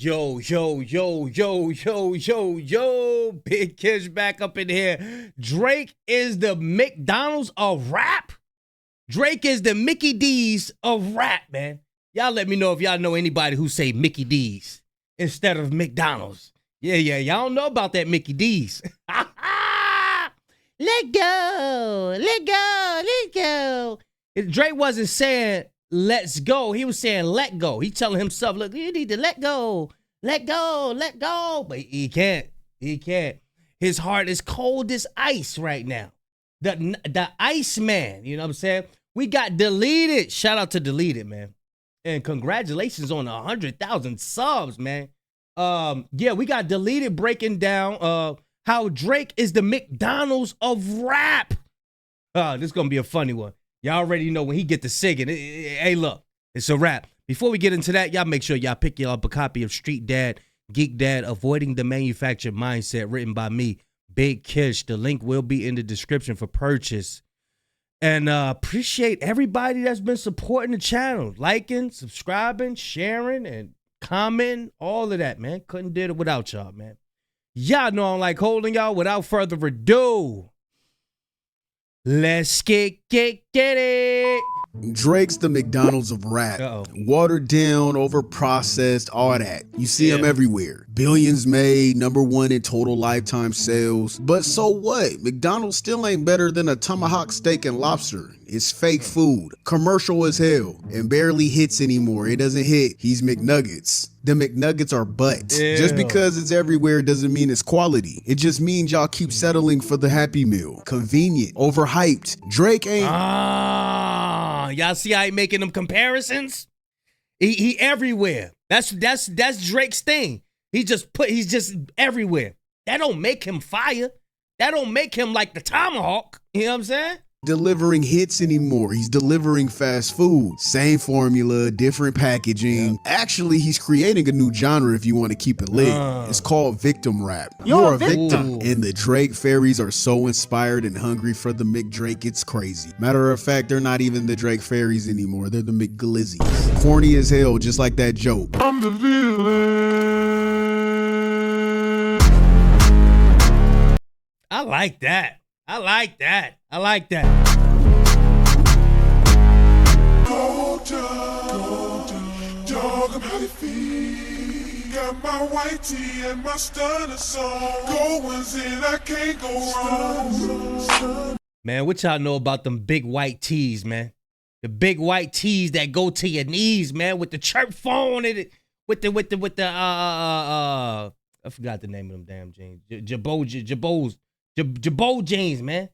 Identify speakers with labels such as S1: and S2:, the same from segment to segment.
S1: Yo, Big Kish back up in here. Drake is the McDonald's of rap. Drake is the Mickey D's of rap, man. Y'all let me know if y'all know anybody who say Mickey D's instead of McDonald's. Yeah, y'all don't know about that Mickey D's. Let go. Drake wasn't saying let's go. He was saying let go. He telling himself, look, you need to let go. Let go. But he can't. His heart is cold as ice right now. The Ice Man, you know what I'm saying? We got Deleted. Shout out to Deleted, man. And congratulations on 100,000 subs, man. Yeah, we got Deleted breaking down how Drake is the McDonald's of rap. This is going to be a funny one. Y'all already know when he get to singing. Hey, look, it's a rap. Before we get into that, y'all make sure y'all pick y'all up a copy of Street Dad, Geek Dad, Avoiding the Manufactured Mindset, written by me, Big Kish. The link will be in the description for purchase. And appreciate everybody that's been supporting the channel, liking, subscribing, sharing, and commenting, all of that, man. Couldn't do it without y'all, man. Y'all know I don't like holding y'all. Without further ado, let's get it.
S2: Drake's the McDonald's of rap. Watered down, over-processed, all that. You see him everywhere. Billions made, #1 in total lifetime sales. But so what? McDonald's still ain't better than a tomahawk steak and lobster. It's fake food, commercial as hell, and barely hits anymore. It doesn't hit. He's McNuggets. The McNuggets are butts. Just because it's everywhere doesn't mean it's quality. It just means y'all keep settling for the Happy Meal. Convenient, overhyped. Drake ain't...
S1: Y'all see how he making them comparisons? He everywhere. That's Drake's thing. He's just everywhere. That don't make him fire. That don't make him like the tomahawk. You know what I'm saying?
S2: Delivering hits anymore. He's delivering fast food. Same formula, different packaging. Actually, he's creating a new genre if you want to keep it lit. It's called victim rap. You're a victim. And the Drake fairies are so inspired and hungry for the McDrake, it's crazy. Matter of fact, they're not even the Drake fairies anymore. They're the McGlizzies. Corny as hell, just like that joke. I'm the villain.
S1: I like that.
S3: Dog, I'm how feel. Got my white tee and my stunner song. Goings in, I can't go wrong.
S1: Man, what y'all know about them big white tees, man? The big white tees that go to your knees, man, with the chirp phone in it, with the I forgot the name of them damn jeans. Jabot jeans, man.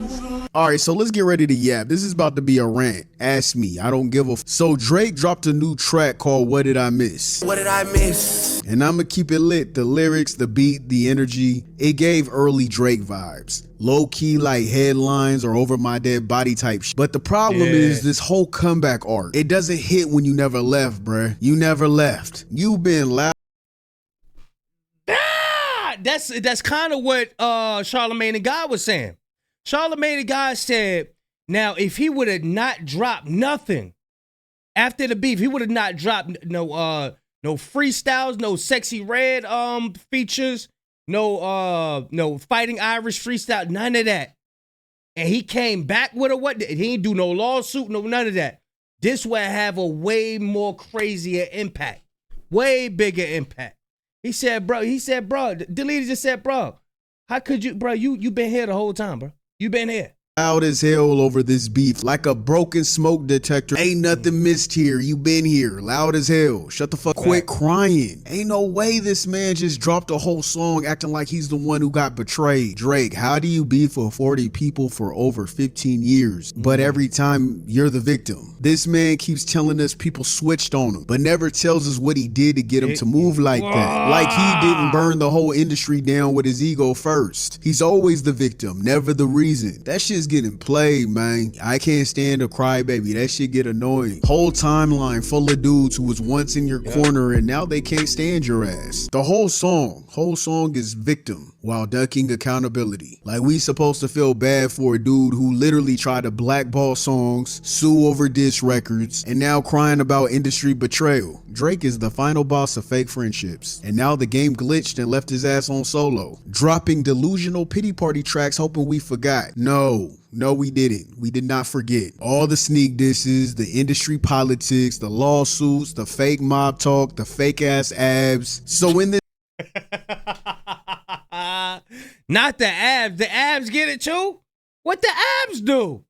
S2: All right, so let's get ready to yap. This is about to be a rant. Ask me. I don't give a So Drake dropped a new track called What Did I Miss?
S4: What did I miss?
S2: And I'ma keep it lit. The lyrics, the beat, the energy, it gave early Drake vibes. Low-key like headlines or over my dead body type shit. But the problem is this whole comeback art. It doesn't hit when you never left, bruh. You never left. You've been loud.
S1: That's kind of what Charlamagne the God was saying. Charlamagne the God said, now if he would have not dropped nothing after the beef, he would have not dropped no freestyles, no Sexy Red features, no Fighting Irish freestyle, none of that. And he came back with he ain't do no lawsuit, no none of that. This would have a way more crazier impact, way bigger impact. He said, bro, Deleted just said, bro, how could you, bro, you been here the whole time, bro. You been here.
S2: Loud as hell over this beef, like a broken smoke detector. Ain't nothing missed here. You been here. Loud as hell. Shut the fuck. Quit crying. Ain't no way this man just dropped a whole song acting like he's the one who got betrayed. Drake, how do you beef for 40 people for over 15 years, but every time you're the victim? This man keeps telling us people switched on him, but never tells us what he did to get him to move like that. Like he didn't burn the whole industry down with his ego first. He's always the victim, never the reason. That shit's getting played, man. I can't stand a crybaby. That shit get annoying. Whole timeline full of dudes who was once in your corner and now they can't stand your ass. The whole song is victim. while ducking accountability. Like we supposed to feel bad for a dude who literally tried to blackball songs, sue over diss records, and now crying about industry betrayal. Drake is the final boss of fake friendships, and now the game glitched and left his ass on solo, dropping delusional pity party tracks hoping we forgot. No, we didn't. We did not forget. All the sneak disses, the industry politics, the lawsuits, the fake mob talk, the fake ass abs. So in this
S1: not the abs. The abs get it too? What the abs do?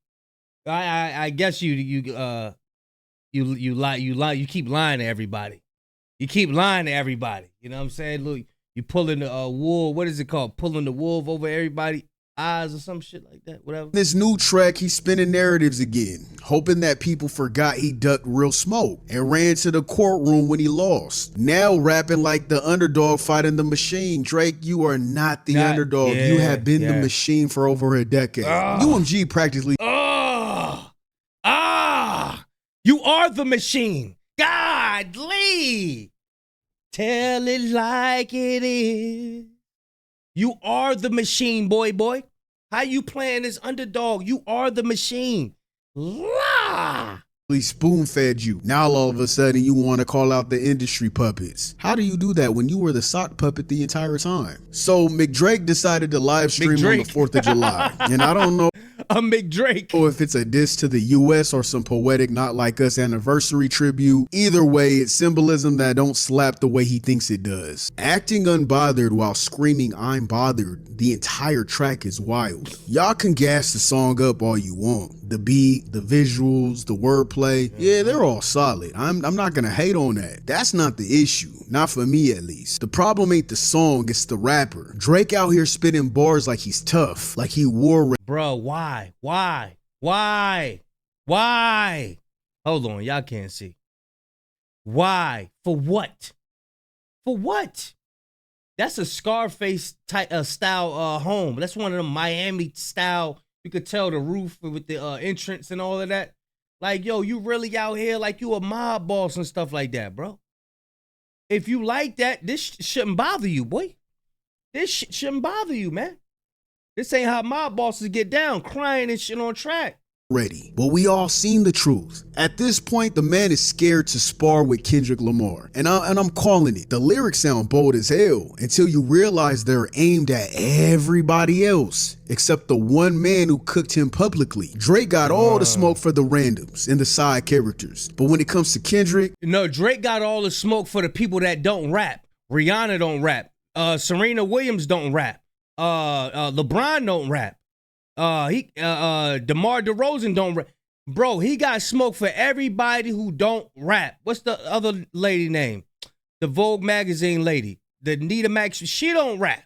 S1: I guess you lie, you keep lying to everybody. You keep lying to everybody. You know what I'm saying? Look, you pulling the wool, what is it called? Pulling the wool over everybody. Eyes or some shit like that, whatever.
S2: This new track, he's spinning narratives again, hoping that people forgot he ducked real smoke and ran to the courtroom when he lost. Now rapping like the underdog fighting the machine. Drake, you are not the underdog. You have been the machine for over a decade. UMG practically.
S1: You are the machine. Godly. Tell it like it is. You are the machine, boy. How you playing this underdog? You are the machine. La!
S2: Spoon-fed you. Now all of a sudden you want to call out the industry puppets. How do you do that when you were the sock puppet the entire time? So McDrake decided to live stream on the 4th of July. And I don't know
S1: McDrake
S2: or if it's a diss to the US or some poetic Not Like Us anniversary tribute. Either way, it's symbolism that don't slap the way he thinks it does. Acting unbothered while screaming I'm bothered the entire track is wild. Y'all can gas the song up all you want. The beat, the visuals, the wordplay, yeah, they're all solid. I'm not gonna hate on that. That's not the issue. Not for me, at least. The problem ain't the song, it's the rapper. Drake out here spitting bars like he's tough, like he wore.
S1: Bro, why? Hold on, y'all can't see. Why? For what? For what? That's a Scarface type style home. That's one of them Miami style. You could tell the roof with the entrance and all of that. Like, yo, you really out here like you a mob boss and stuff like that, bro. If you like that, this shouldn't bother you, boy. This shouldn't bother you, man. This ain't how mob bosses get down, crying and shit on track.
S2: Ready, but we all seen the truth. At this point, the man is scared to spar with Kendrick Lamar, and I'm calling it. The lyrics sound bold as hell until you realize they're aimed at everybody else except the one man who cooked him publicly. Drake got all the smoke for the randoms and the side characters, but when it comes to Kendrick,
S1: no, Drake got all the smoke for the people that don't rap. Rihanna don't rap. Serena Williams don't rap. LeBron don't rap. DeMar DeRozan don't rap. Bro, he got smoke for everybody who don't rap. What's the other lady name? The Vogue magazine lady. The Nita Max, she don't rap.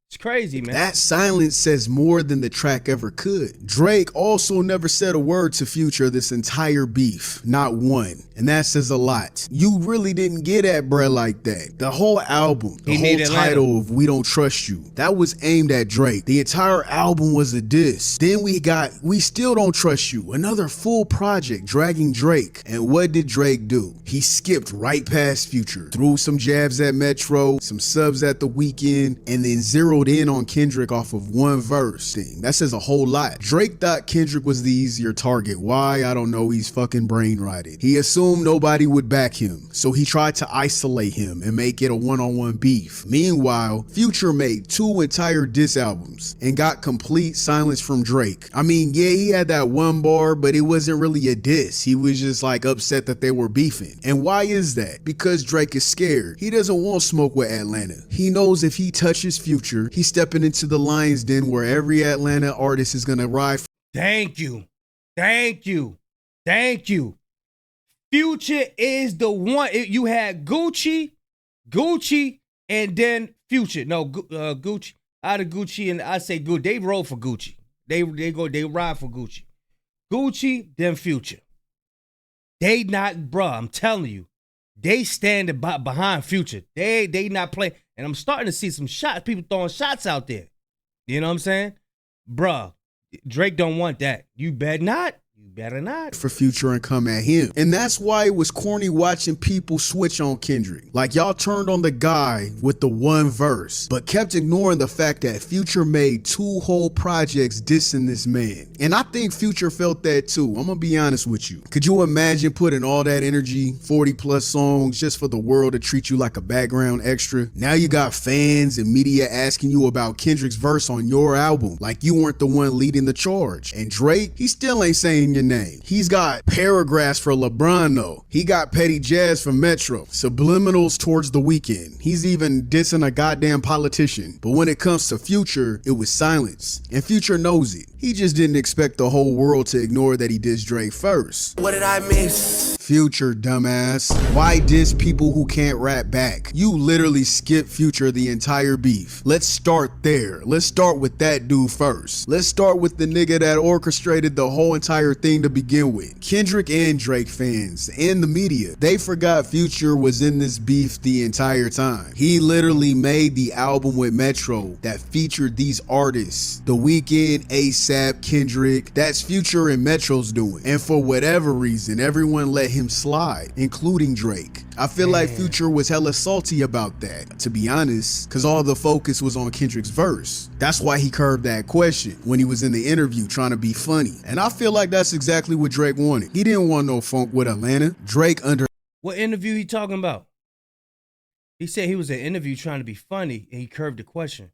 S1: It's crazy, man.
S2: That silence says more than the track ever could. Drake also never said a word to Future this entire beef. Not one. And that says a lot. You really didn't get at bruh like that. The whole album, the whole title of We Don't Trust You, that was aimed at Drake. The entire album was a diss. Then we got We Still Don't Trust You, another full project dragging Drake. And what did Drake do? He skipped right past Future, threw some jabs at Metro, some subs at The Weeknd, and then zeroed in on Kendrick off of one verse. That says a whole lot. Drake thought Kendrick was the easier target. Why? I don't know. He's fucking brain rotted. He assumed nobody would back him, so he tried to isolate him and make it a one-on-one beef. Meanwhile, Future made 2 entire diss albums and got complete silence from Drake. I mean, yeah, he had that one bar, but it wasn't really a diss. He was just like upset that they were beefing. And why is that? Because Drake is scared. He doesn't want smoke with Atlanta. He knows if he touches Future, he's stepping into the lion's den where every Atlanta artist is gonna ride.
S1: Thank you. Future is the one. You had Gucci, and then Future. No, Gucci. Out of Gucci, and I say Gucci. They roll for Gucci. They ride for Gucci. Gucci, then Future. They not, bruh, I'm telling you. They stand behind Future. They not play. And I'm starting to see some shots, people throwing shots out there. You know what I'm saying? Bruh, Drake don't want that. You bet not. You better not.
S2: For Future and come at him. And that's why it was corny watching people switch on Kendrick. Like y'all turned on the guy with the one verse, but kept ignoring the fact that Future made 2 whole projects dissing this man. And I think Future felt that too. I'm gonna be honest with you. Could you imagine putting all that energy, 40 plus songs, just for the world to treat you like a background extra? Now you got fans and media asking you about Kendrick's verse on your album, like you weren't the one leading the charge. And Drake, he still ain't saying your name. He's got paragraphs for LeBron though. He got Petty Jazz from Metro, subliminals towards The Weeknd. He's even dissing a goddamn politician. But when it comes to Future, it was silence. And Future knows it. He just didn't expect the whole world to ignore that he dissed Drake first.
S4: What did I miss?
S2: Future, dumbass. Why diss people who can't rap back? You literally skipped Future the entire beef. Let's start there. Let's start with that dude first. Let's start with the nigga that orchestrated the whole entire thing to begin with. Kendrick and Drake fans and the media, they forgot Future was in this beef the entire time. He literally made the album with Metro that featured these artists. The Weeknd, ASAP, Kendrick. That's Future and Metro's doing. And for whatever reason, everyone let him slide, including Drake. I feel like Future was hella salty about that, to be honest, because all the focus was on Kendrick's verse. That's why he curved that question when he was in the interview trying to be funny. And I feel like that's exactly what Drake wanted. He didn't want no funk with Atlanta. Drake under...
S1: What interview he talking about? He said he was in an interview trying to be funny and he curved the question.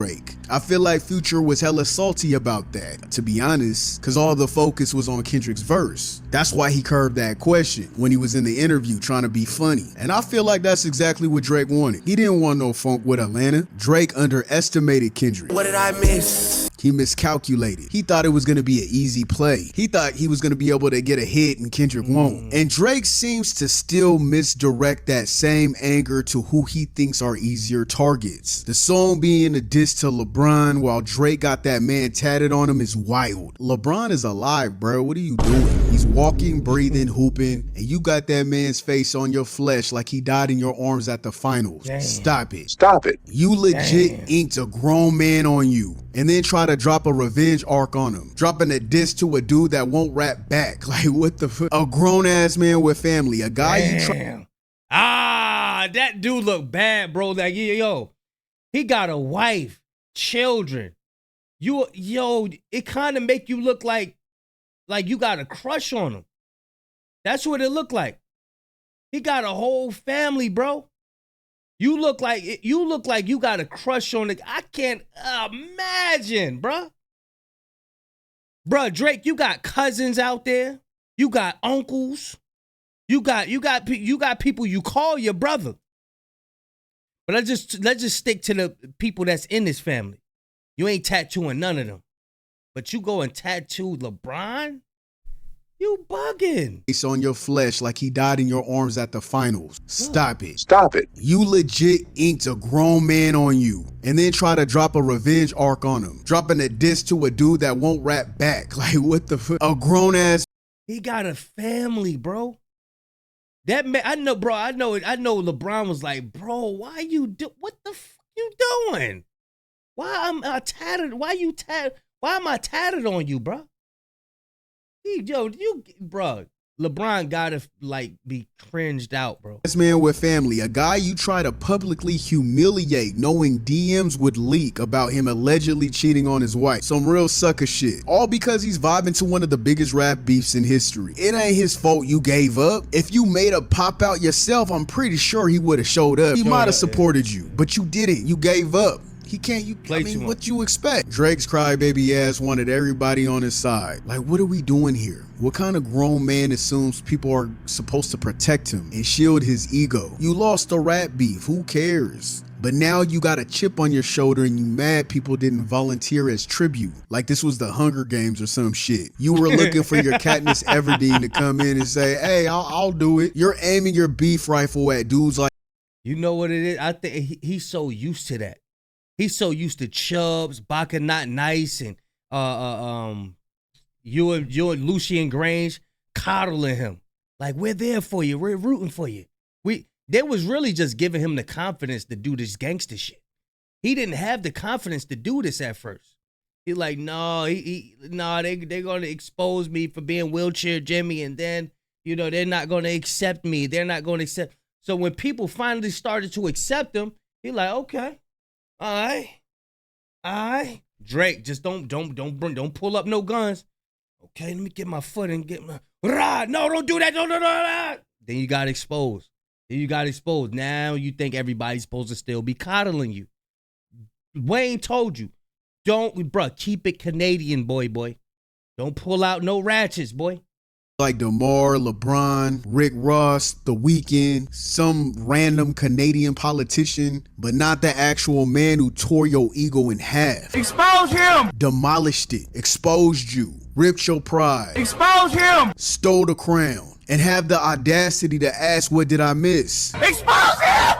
S2: Drake. I feel like Future was hella salty about that, to be honest, because all the focus was on Kendrick's verse. That's why he curved that question when he was in the interview trying to be funny. And I feel like that's exactly what Drake wanted. He didn't want no funk with Atlanta. Drake underestimated Kendrick.
S4: What did I miss?
S2: He miscalculated. He thought it was going to be an easy play. He thought he was going to be able to get a hit and Kendrick won't. And Drake seems to still misdirect that same anger to who he thinks are easier targets. The song being a diss to LeBron while Drake got that man tatted on him is wild. LeBron is alive, bro. What are you doing? He's walking, breathing, hooping, and you got that man's face on your flesh like he died in your arms at the finals.
S1: Damn.
S2: Stop it.
S4: Stop it.
S2: You legit inked a grown man on you and then try to drop a revenge arc on him, dropping a diss to a dude that won't rap back. Like, what the fuck? A grown-ass man with family, a guy you try...
S1: That dude look bad, bro. Like, yo, he got a wife, children. It kind of make you look like you got a crush on him. That's what it looked like. He got a whole family, bro. You look like you got a crush on it. I can't imagine, bruh. Bruh, Drake, you got cousins out there. You got uncles. You got people you call your brother. But let's just stick to the people that's in this family. You ain't tattooing none of them. But you go and tattoo LeBron? You bugging.
S2: It's on your flesh like he died in your arms at the finals. Stop it.
S4: Stop it.
S2: You legit inked a grown man on you and then try to drop a revenge arc on him, dropping a diss to a dude that won't rap back. Like, what the fuck? A grown ass.
S1: He got a family, bro. That man, I know LeBron was like, bro, what the fuck you doing? Why am I tatted? Why am I tatted on you, bro? Bro, LeBron gotta be cringed out, bro.
S2: This man with family, a guy you try to publicly humiliate knowing DMs would leak about him allegedly cheating on his wife. Some real sucker shit. All because he's vibing to one of the biggest rap beefs in history. It ain't his fault you gave up. If you made a pop out yourself, I'm pretty sure he would have showed up. He might have supported you, but you didn't. You gave up. He can't, what you expect? Drake's crybaby ass wanted everybody on his side. Like, what are we doing here? What kind of grown man assumes people are supposed to protect him and shield his ego? You lost a rap beef, who cares? But now you got a chip on your shoulder and you mad people didn't volunteer as tribute. Like this was the Hunger Games or some shit. You were looking for your Katniss Everdeen to come in and say, hey, I'll do it. You're aiming your beef rifle at dudes like...
S1: You know what it is? I think he's so used to that. He's so used to Chubbs, Baca Not Nice, and you and Lucien Grange coddling him. Like, we're there for you. We're rooting for you. They was really just giving him the confidence to do this gangster shit. He didn't have the confidence to do this at first. He like, no, they're gonna expose me for being wheelchair Jimmy, and then they're not gonna accept me. They're not gonna accept. So when people finally started to accept him, he like, okay, all right. Drake, just don't pull up no guns. Okay, let me get my foot and get my. No, don't do that. No. Then you got exposed. Now you think everybody's supposed to still be coddling you. Wayne told you, keep it Canadian, boy. Don't pull out no ratchets, boy.
S2: Like DeMar, LeBron, Rick Ross, The Weeknd, some random Canadian politician, but not the actual man who tore your ego in half.
S4: Expose him!
S2: Demolished it, exposed you, ripped your pride,
S4: Expose him!
S2: stole the crown, and have the audacity to ask, what did I miss?
S4: Expose him!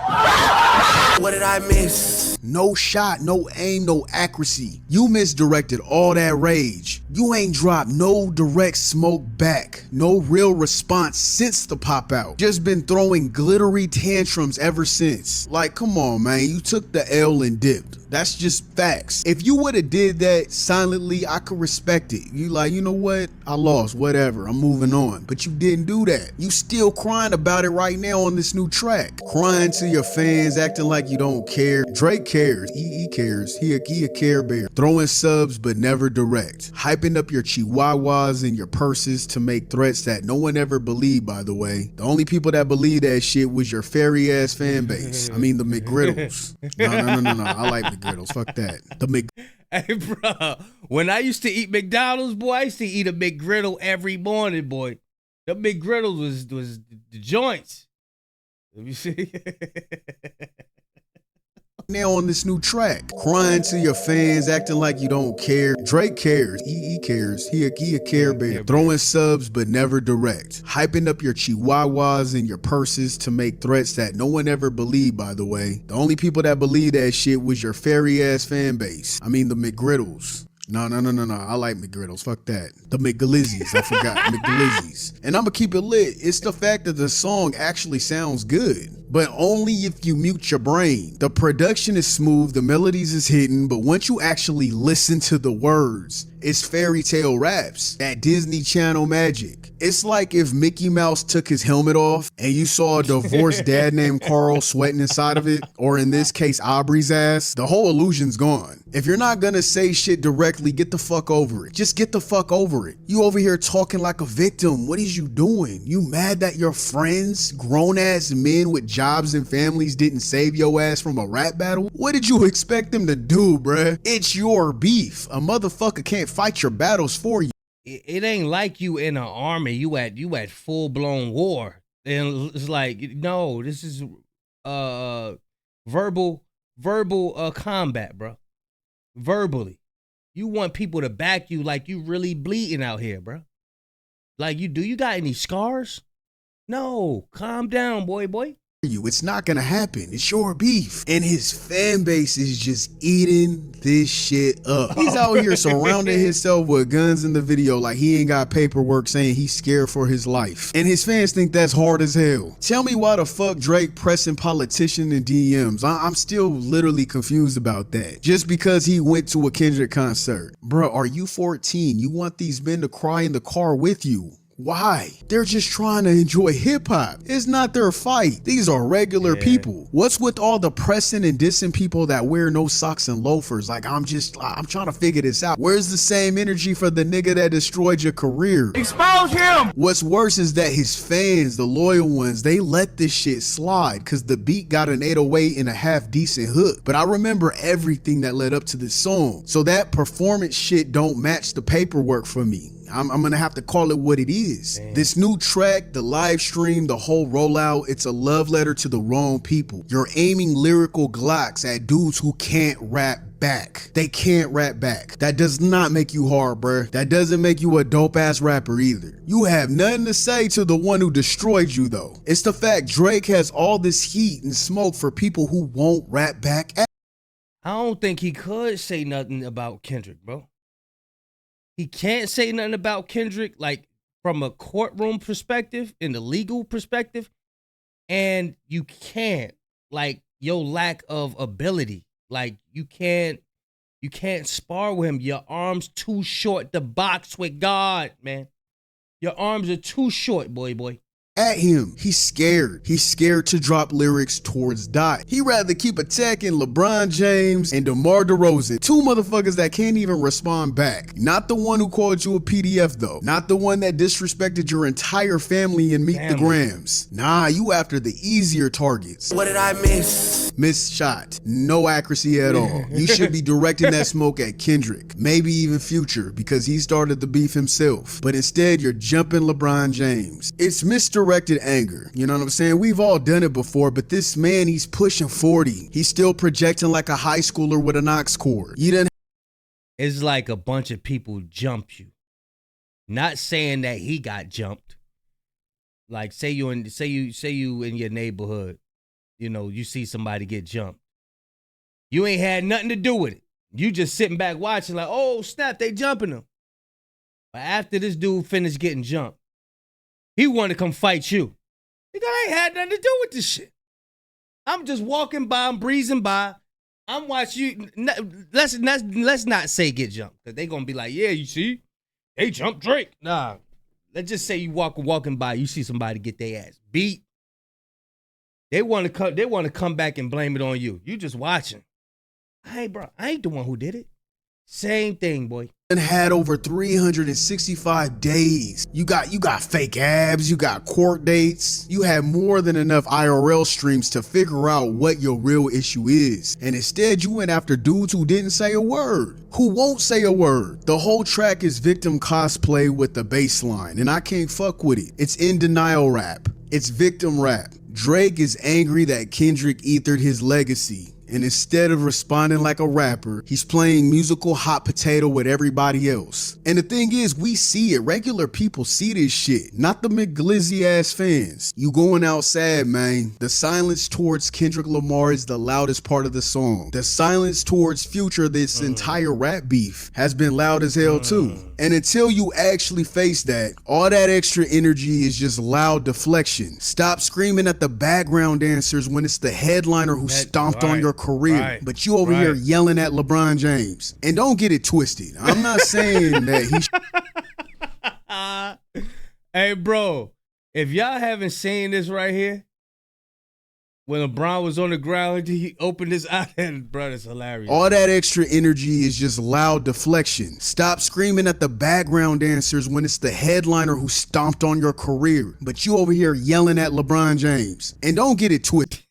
S4: What did I miss?
S2: No shot, no aim, no accuracy. You misdirected all that rage. You ain't dropped no direct smoke back. No real response since the pop out. Just been throwing glittery tantrums ever since. Like, come on, man. You took the L and dipped. That's just facts. If you would have did that silently, I could respect it. You like, you know what? I lost, whatever. I'm moving on. But you didn't do that. You still crying about it right now on this new track. Crying to your fans, acting like you don't care. Drake cares. He cares. He a care bear. Throwing subs but never direct. Hyping up your chihuahuas and your purses to make threats that no one ever believed, by the way. The only people that believed that shit was your fairy ass fan base. I mean the McGriddles. No. I like McGriddles. Fuck that.
S1: Hey, bro. When I used to eat McDonald's, boy, I used to eat a McGriddle every morning, boy. The McGriddles was the joints. Let me see.
S2: Now on this new track, crying to your fans, acting like you don't care. Drake cares. He cares. He a care bear. Throwing subs but never direct. Hyping up your chihuahuas and your purses to make threats that no one ever believed, by the way. The only people that believed that shit was your fairy ass fan base. I mean the McGriddles. No. I like McGriddles. Fuck that. The McGlizzies. I forgot. McGlizzies. And I'ma keep it lit. It's the fact that the song actually sounds good, but only if you mute your brain. The production is smooth, the melodies is hidden, but once you actually listen to the words, it's fairy tale raps, that Disney Channel magic. It's like if Mickey Mouse took his helmet off and you saw a divorced dad named Carl sweating inside of it, or in this case, Aubrey's ass, the whole illusion's gone. If you're not gonna say shit directly, get the fuck over it. Just get the fuck over it. You over here talking like a victim. What is you doing? You mad that your friends, grown ass men with jobs and families, didn't save your ass from a rap battle? What did you expect them to do, bruh? It's your beef. A motherfucker can't fight your battles for you.
S1: It ain't like you in an army. You at full blown war. And it's like, no, this is verbal combat, bro. Verbally. You want people to back you like you really bleeding out here, bro. Like, you got any scars? No, calm down, boy.
S2: It's not gonna happen. It's your beef. And his fan base is just eating this shit up. He's out here surrounding himself with guns in the video like he ain't got paperwork saying he's scared for his life. And his fans think that's hard as hell. Tell me why the fuck Drake pressing politician in DMs. I'm still literally confused about that. Just because he went to a Kendrick concert. Bruh, are you 14? You want these men to cry in the car with you. Why? They're just trying to enjoy hip-hop. It's not their fight. These are regular people. What's with all the pressing and dissing people that wear no socks and loafers? Like, I'm trying to figure this out. Where's the same energy for the nigga that destroyed your career?
S4: Expose him!
S2: What's worse is that his fans, the loyal ones, they let this shit slide because the beat got an 808 and a half decent hook. But I remember everything that led up to this song. So that performance shit don't match the paperwork for me. I'm gonna have to call it what it is. Damn. This new track, the live stream, the whole rollout, it's a love letter to the wrong people. You're aiming lyrical Glocks at dudes who can't rap back. They can't rap back. That does not make you hard, bruh. That doesn't make you a dope ass rapper either. You have nothing to say to the one who destroyed you though. It's the fact Drake has all this heat and smoke for people who won't rap back.
S1: I don't think he could say nothing about Kendrick, bro. He can't say nothing about Kendrick, like from a courtroom perspective, in the legal perspective, and you can't, like, your lack of ability. Like, you can't You can't spar with him. Your arms too short to box with God, man. Your arms are too short, boy.
S2: At him. He's scared. He's scared to drop lyrics towards Dot. He'd rather keep attacking LeBron James and DeMar DeRozan. Two motherfuckers that can't even respond back. Not the one who called you a PDF though. Not the one that disrespected your entire family and Meet the Grams. Nah, you after the easier targets.
S4: What did I miss?
S2: Missed shot. No accuracy at all. You should be directing that smoke at Kendrick. Maybe even Future because he started the beef himself. But instead you're jumping LeBron James. It's misdirected anger. You know what I'm saying? We've all done it before, but this man, he's pushing 40. He's still projecting like a high schooler with an aux cord. You didn't.
S1: It's like a bunch of people jumped you. Not saying that he got jumped. Like say you in your neighborhood, you know, you see somebody get jumped. You ain't had nothing to do with it. You just sitting back watching like, oh snap, they jumping him. But after this dude finished getting jumped, he wanted to come fight you. Nigga, I ain't had nothing to do with this shit. I'm just walking by, I'm breezing by. I'm watching you. Let's not say get jumped. Because they going to be like, yeah, you see, they jumped Drake. Nah, let's just say you walking by, you see somebody get their ass beat. They want to come back and blame it on you. You just watching. I ain't the one who did it. Same thing, boy.
S2: And had over 365 days. You got fake abs, you got court dates. You had more than enough IRL streams to figure out what your real issue is. And instead you went after dudes who didn't say a word, who won't say a word. The whole track is victim cosplay with the bass line, and I can't fuck with it. It's in denial rap. It's victim rap. Drake is angry that Kendrick ethered his legacy. And instead of responding like a rapper, he's playing musical hot potato with everybody else. And the thing is, we see it. Regular people see this shit, not the McGlizzy ass fans. You going out sad, man. The silence towards Kendrick Lamar is the loudest part of the song. The silence towards Future, this entire rap beef, has been loud as hell too. And until you actually face that, all that extra energy is just loud deflection. Stop screaming at the background dancers when it's the headliner who stomped on your career, but you over here yelling at LeBron James. And don't get it twisted. I'm not saying that he
S1: Hey, bro, if y'all haven't seen this right here, when LeBron was on the ground, he opened his eye, and bro, it's hilarious.
S2: All that extra energy is just loud deflection. Stop screaming at the background dancers when it's the headliner who stomped on your career, but you over here yelling at LeBron James. And don't get it twisted.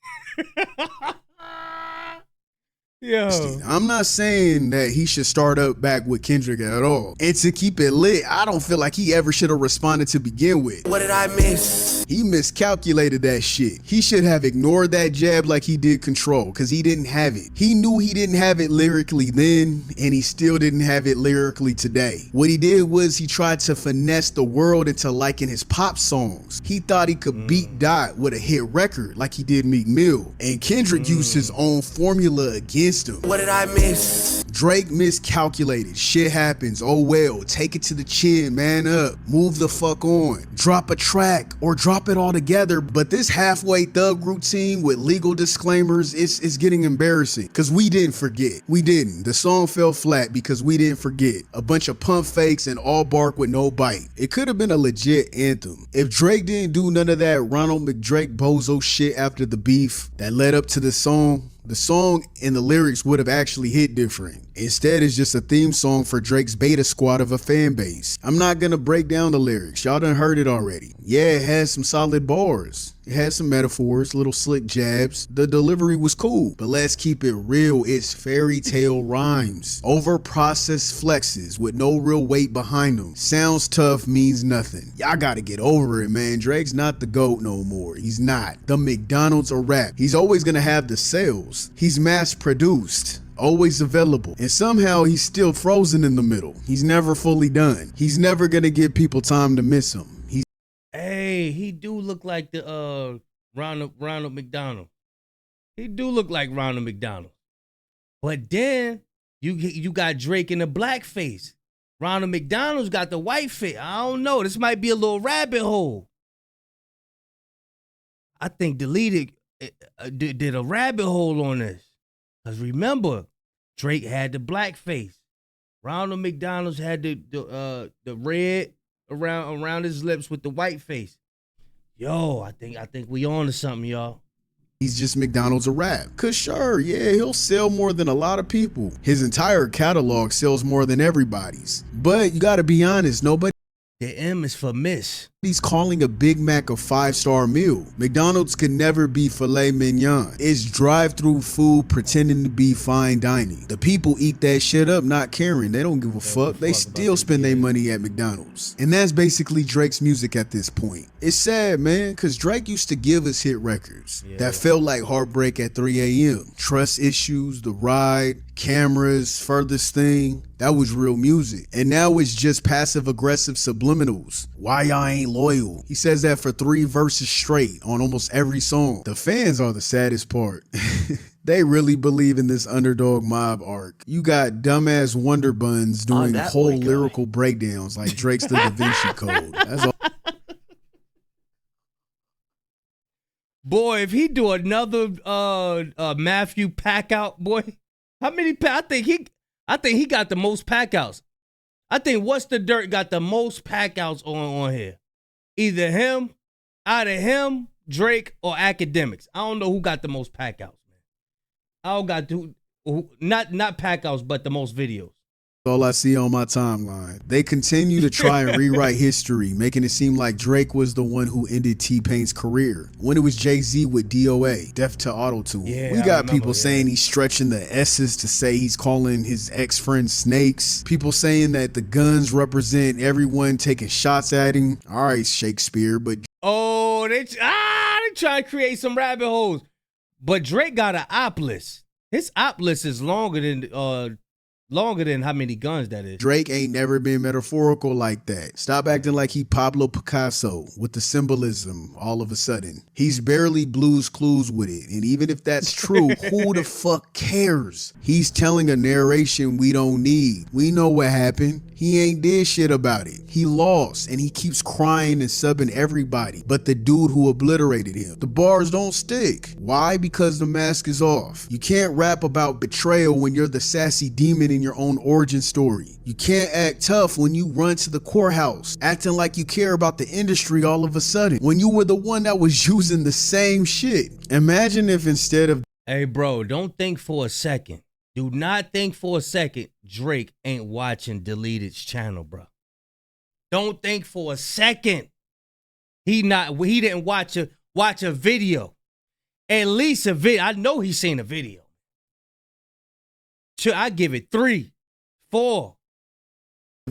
S1: Yo.
S2: I'm not saying that he should start up back with Kendrick at all. And to keep it lit, I don't feel like he ever should have responded to begin with.
S4: What did I miss?
S2: He miscalculated that shit. He should have ignored that jab like he did Control, because he didn't have it. He knew he didn't have it lyrically then, and he still didn't have it lyrically today. What he did was he tried to finesse the world into liking his pop songs. He thought he could beat Dot with a hit record like he did Meek Mill. And Kendrick used his own formula against him.
S4: What did I miss?
S2: Drake miscalculated. Shit happens. Oh well. Take it to the chin, man up. Move the fuck on. Drop a track or drop it all together. But this halfway thug routine with legal disclaimers, it's getting embarrassing. Cause we didn't forget. We didn't. The song fell flat because we didn't forget. A bunch of pump fakes and all bark with no bite. It could have been a legit anthem. If Drake didn't do none of that Ronald McDrake bozo shit after the beef that led up to the song and the lyrics would have actually hit different. Instead, it's just a theme song for Drake's beta squad of a fan base. I'm not gonna break down the lyrics. Y'all done heard it already. Yeah, it has some solid bars. It had some metaphors, little slick jabs. The delivery was cool, but let's keep it real. It's fairy tale rhymes. Over processed flexes with no real weight behind them. Sounds tough, means nothing. Y'all gotta get over it, man. Drake's not the GOAT no more. He's not. The McDonald's of rap. He's always gonna have the sales. He's mass produced. Always available, and somehow he's still frozen in the middle. He's never fully done. He's never gonna give people time to miss him.
S1: Hey, he do look like the Ronald McDonald. He do look like Ronald McDonald. But then you got Drake in the black face. Ronald McDonald's got the white face. I don't know. This might be a little rabbit hole. I think did a rabbit hole on this. Because remember, Drake had the black face. Ronald McDonald's had the red around his lips with the white face. Yo, I think we on to something, y'all.
S2: He's just McDonald's a rap. Cause sure, yeah, he'll sell more than a lot of people. His entire catalog sells more than everybody's. But you gotta be honest, nobody.
S1: The M is for miss.
S2: He's calling a Big Mac a 5-star meal. McDonald's could never be filet mignon. It's drive-through food pretending to be fine dining. The people eat that shit up not caring. They don't give a fuck. They still spend their money at McDonald's. And that's basically Drake's music at this point. It's sad, man, because Drake used to give us hit records that felt like Heartbreak at 3 a.m. Trust Issues, The Ride, Cameras, Furthest Thing. That was real music. And now it's just passive-aggressive subliminals. Why y'all ain't loyal? He says that for 3 verses straight on almost every song. The fans are the saddest part. They really believe in this underdog mob arc. You got dumbass Wonder Buns doing whole lyrical breakdowns like Drake's The Da Vinci Code. That's all.
S1: Boy, if he do another Matthew pack out, boy, how many I think he got the most pack outs. I think What's the Dirt got the most pack outs on here. Either him, out of him, Drake, or Academics. I don't know who got the most pack outs, man. I don't got not pack outs, but the most videos.
S2: All I see on my timeline. They continue to try and rewrite history, making it seem like Drake was the one who ended T-Pain's career, when it was Jay-Z with DOA, Death to Auto-Tune.
S1: Yeah,
S2: we got people saying he's stretching the S's to say he's calling his ex-friends snakes. People saying that the guns represent everyone taking shots at him. All right, Shakespeare, but...
S1: Oh, they try to create some rabbit holes. But Drake got an op list. His op list is longer than how many guns that is.
S2: Drake ain't never been metaphorical like that. Stop acting like he Pablo Picasso with the symbolism all of a sudden. He's barely Blue's Clues with it. And even if that's true, who the fuck cares? He's telling a narration we don't need. We know what happened. He ain't did shit about it. He lost and he keeps crying and subbing everybody but the dude who obliterated him. The bars don't stick. Why? Because the mask is off. You can't rap about betrayal when you're the sassy demon in your own origin story. You can't act tough when you run to the courthouse, acting like you care about the industry all of a sudden, when you were the one that was using the same shit. Imagine if instead of...
S1: Hey, bro, don't think for a second. Do not think for a second Drake ain't watching Deleted's channel, bro. Don't think for a second he didn't watch a video. At least a video. I know he's seen a video. I give it 3, 4.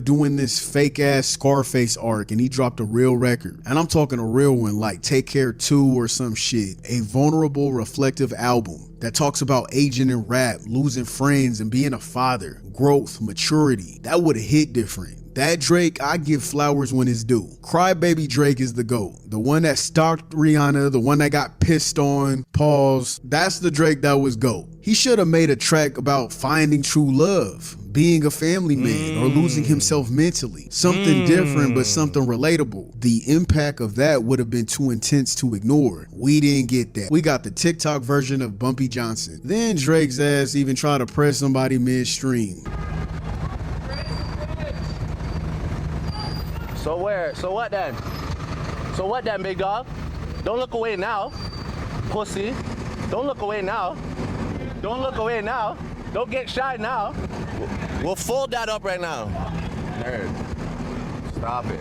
S2: Doing this fake ass Scarface arc, and he dropped a real record, and I'm talking a real one like Take Care 2 or some shit. A vulnerable, reflective album that talks about aging in rap, losing friends, and being a father, growth, maturity. That would have hit different. That Drake, I give flowers when it's due. Crybaby Drake is the GOAT. The one that stalked Rihanna, the one that got pissed on, pause. That's the Drake that was GOAT. He should have made a track about finding true love, being a family man, or losing himself mentally. Something different, but something relatable. The impact of that would have been too intense to ignore. We didn't get that. We got the TikTok version of Bumpy Johnson. Then Drake's ass even tried to press somebody midstream.
S5: So where? So what then? So what then, big dog? Don't look away now, pussy. Don't look away now. Don't look away now. Don't get shy now. We'll fold that up right now. Nerd. Stop it.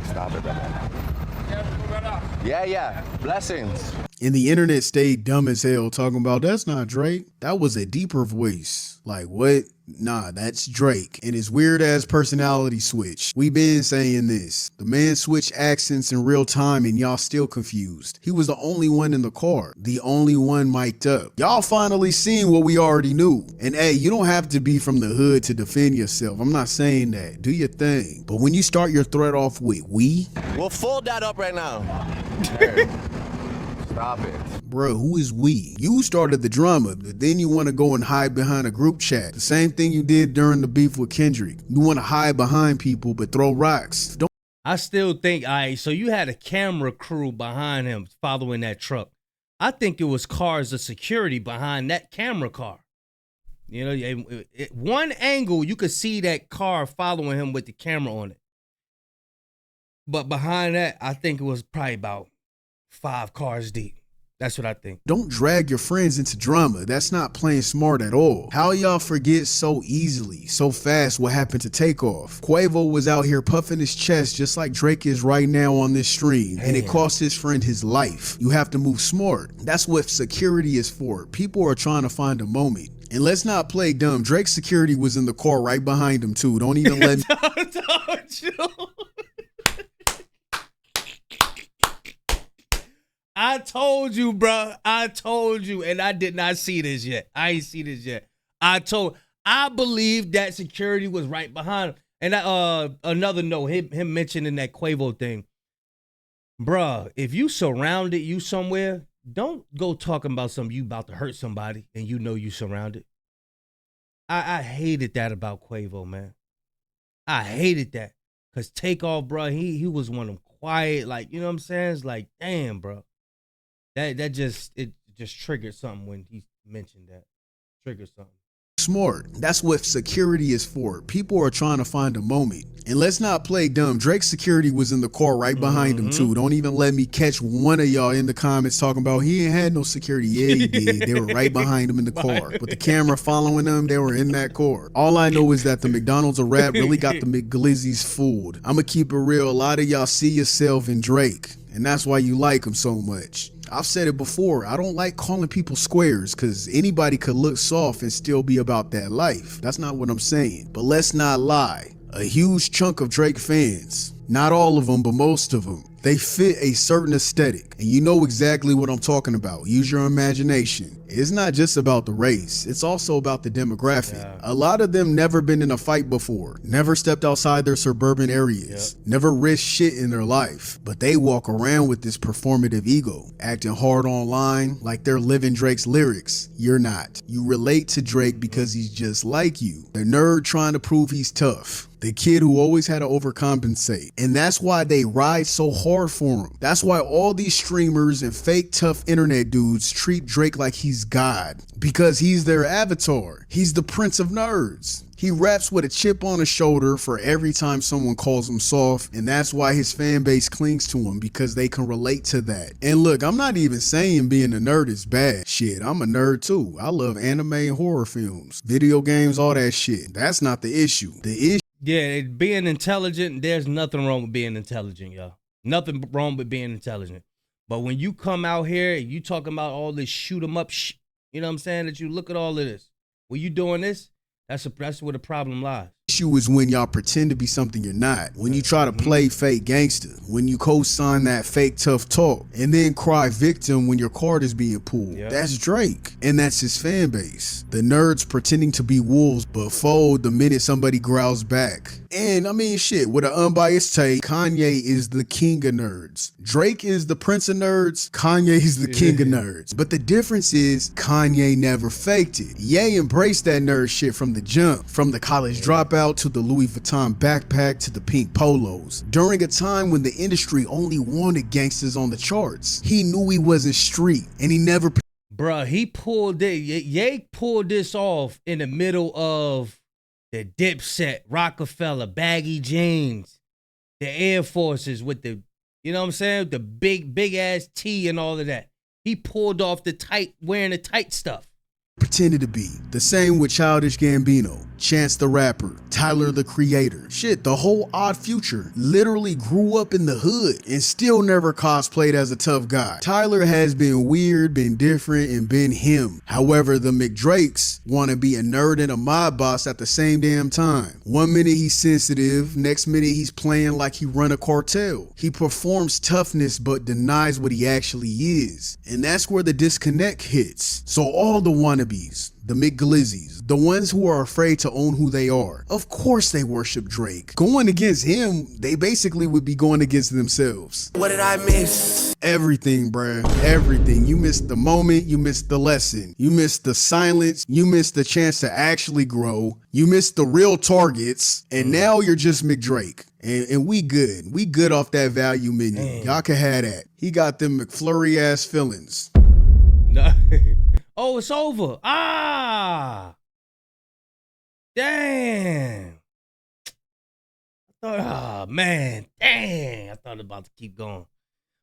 S5: Stop it, brother. Yeah. Blessings.
S2: And the internet stayed dumb as hell talking about that's not Drake. That was a deeper voice. Like what? Nah, that's Drake and his weird ass personality switch. We been saying this. The man switched accents in real time and y'all still confused. He was the only one in the car. The only one mic'd up. Y'all finally seen what we already knew. And hey, you don't have to be from the hood to defend yourself. I'm not saying that. Do your thing. But when you start your threat off with we,
S5: we'll fold that up right now. Stop it.
S2: Bro, who is we? You started the drama, but then you want to go and hide behind a group chat. The same thing you did during the beef with Kendrick. You want to hide behind people, but throw rocks. Don't.
S1: I still think, so you had a camera crew behind him following that truck. I think it was cars of security behind that camera car. You know, one angle you could see that car following him with the camera on it. But behind that, I think it was probably about 5 cars deep. That's what I think.
S2: Don't drag your friends into drama. That's not playing smart at all. How y'all forget so easily, so fast what happened to Takeoff? Quavo was out here puffing his chest just like Drake is right now on this stream, and it cost his friend his life. You have to move smart. That's what security is for. People are trying to find a moment. And let's not play dumb. Drake's security was in the car right behind him too. Don't even let me.
S1: I told you, bro. I told you, and I did not see this yet. I ain't see this yet. I believe that security was right behind him. And another note, him mentioning that Quavo thing. Bruh, if you surrounded you somewhere, don't go talking about something you about to hurt somebody and you know you surrounded. I hated that about Quavo, man. I hated that. Cause Takeoff, bro, he was one of them quiet, like, you know what I'm saying? It's like, damn, bro. It just triggered something when he mentioned that. Triggered something.
S2: Smart. That's what security is for. People are trying to find a moment. And let's not play dumb. Drake's security was in the car right behind him too. Don't even let me catch one of y'all in the comments talking about he ain't had no security. Yeah, he did. They were right behind him in the car. With the camera following them, they were in that car. All I know is that the McDonald's of rap really got the McGlizzies fooled. I'ma keep it real. A lot of y'all see yourself in Drake, and that's why you like him so much. I've said it before, I don't like calling people squares because anybody could look soft and still be about that life. That's not what I'm saying. But let's not lie. A huge chunk of Drake fans, not all of them, but most of them, they fit a certain aesthetic. And you know exactly what I'm talking about. Use your imagination. It's not just about the race. It's also about the demographic. Yeah. A lot of them never been in a fight before. Never stepped outside their suburban areas. Yep. Never risked shit in their life. But they walk around with this performative ego, acting hard online like they're living Drake's lyrics. You're not. You relate to Drake because he's just like you. The nerd trying to prove he's tough. The kid who always had to overcompensate. And that's why they ride so hard for him. That's why all these streamers and fake tough internet dudes treat Drake like he's God. Because he's their avatar. He's the prince of nerds. He raps with a chip on his shoulder for every time someone calls him soft, and that's why his fan base clings to him, because they can relate to that. And look, I'm not even saying being a nerd is bad. Shit, I'm a nerd too. I love anime and horror films, video games, all that shit. That's not the issue. The issue.
S1: Yeah, being intelligent, there's nothing wrong with being intelligent, y'all. Nothing wrong with being intelligent. But when you come out here and you talking about all this shoot 'em up shit, you know what I'm saying? That you look at all of this. When you doing this, that's where the problem lies.
S2: Issue is when y'all pretend to be something you're not. When you try to play fake gangster. When you co-sign that fake tough talk. And then cry victim when your card is being pulled. Yep. That's Drake. And that's his fan base. The nerds pretending to be wolves but fold the minute somebody growls back. And I mean shit, with an unbiased take, Kanye is the king of nerds. Drake is the prince of nerds. Kanye is the king of nerds. But the difference is Kanye never faked it. Ye embraced that nerd shit from the jump. From the college dropout to the Louis Vuitton backpack to the pink polos. During a time when the industry only wanted gangsters on the charts. He knew he wasn't street and he never...
S1: Bruh, he pulled it. Ye pulled this off in the middle of the Dipset, Rockefeller, baggy jeans, the Air Forces with the, you know what I'm saying? The big ass tee and all of that. He pulled off wearing the tight stuff.
S2: Pretended to be. The same with Childish Gambino, Chance the Rapper, Tyler the Creator. Shit, the whole Odd Future literally grew up in the hood and still never cosplayed as a tough guy. Tyler has been weird, been different, and been him. However, the McDrakes want to be a nerd and a mob boss at the same damn time. One minute he's sensitive, next minute he's playing like he run a cartel. He performs toughness but denies what he actually is. And that's where the disconnect hits. So all the wannabes, the McGlizzies, the ones who are afraid to own who they are, of course they worship Drake. Going against him, they basically would be going against themselves.
S4: What did I miss?
S2: Everything, bruh. Everything. You missed the moment, you missed the lesson, you missed the silence, you missed the chance to actually grow, you missed the real targets, and now you're just McDrake. And we good. We good off that value menu. Y'all can have that. He got them McFlurry ass feelings.
S1: No. Oh, it's over. Ah. Damn. Oh man, dang. I thought it was about to keep going.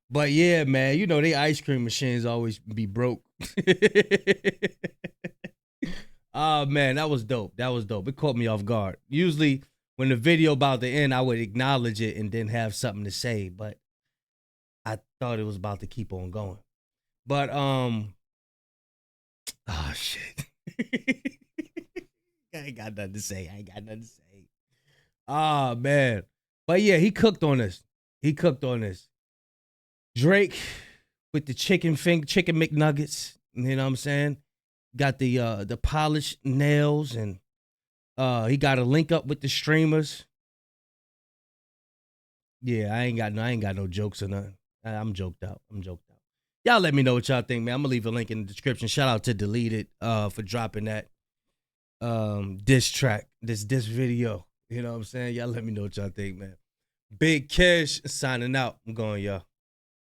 S1: But yeah, man, you know, they ice cream machines always be broke. Oh man, that was dope. That was dope. It caught me off guard. Usually when the video about to end, I would acknowledge it and then have something to say, but I thought it was about to keep on going. But oh shit. I ain't got nothing to say. Oh man. But yeah, he cooked on this. Drake with the chicken McNuggets. You know what I'm saying? Got the polished nails, and he got a link up with the streamers. Yeah, I ain't got no jokes or nothing. I'm joked out. Y'all let me know what y'all think, man. I'm gonna leave a link in the description. Shout out to Deleted for dropping that diss track, this video. You know what I'm saying? Y'all let me know what y'all think, man. Big Cash signing out. I'm going, y'all.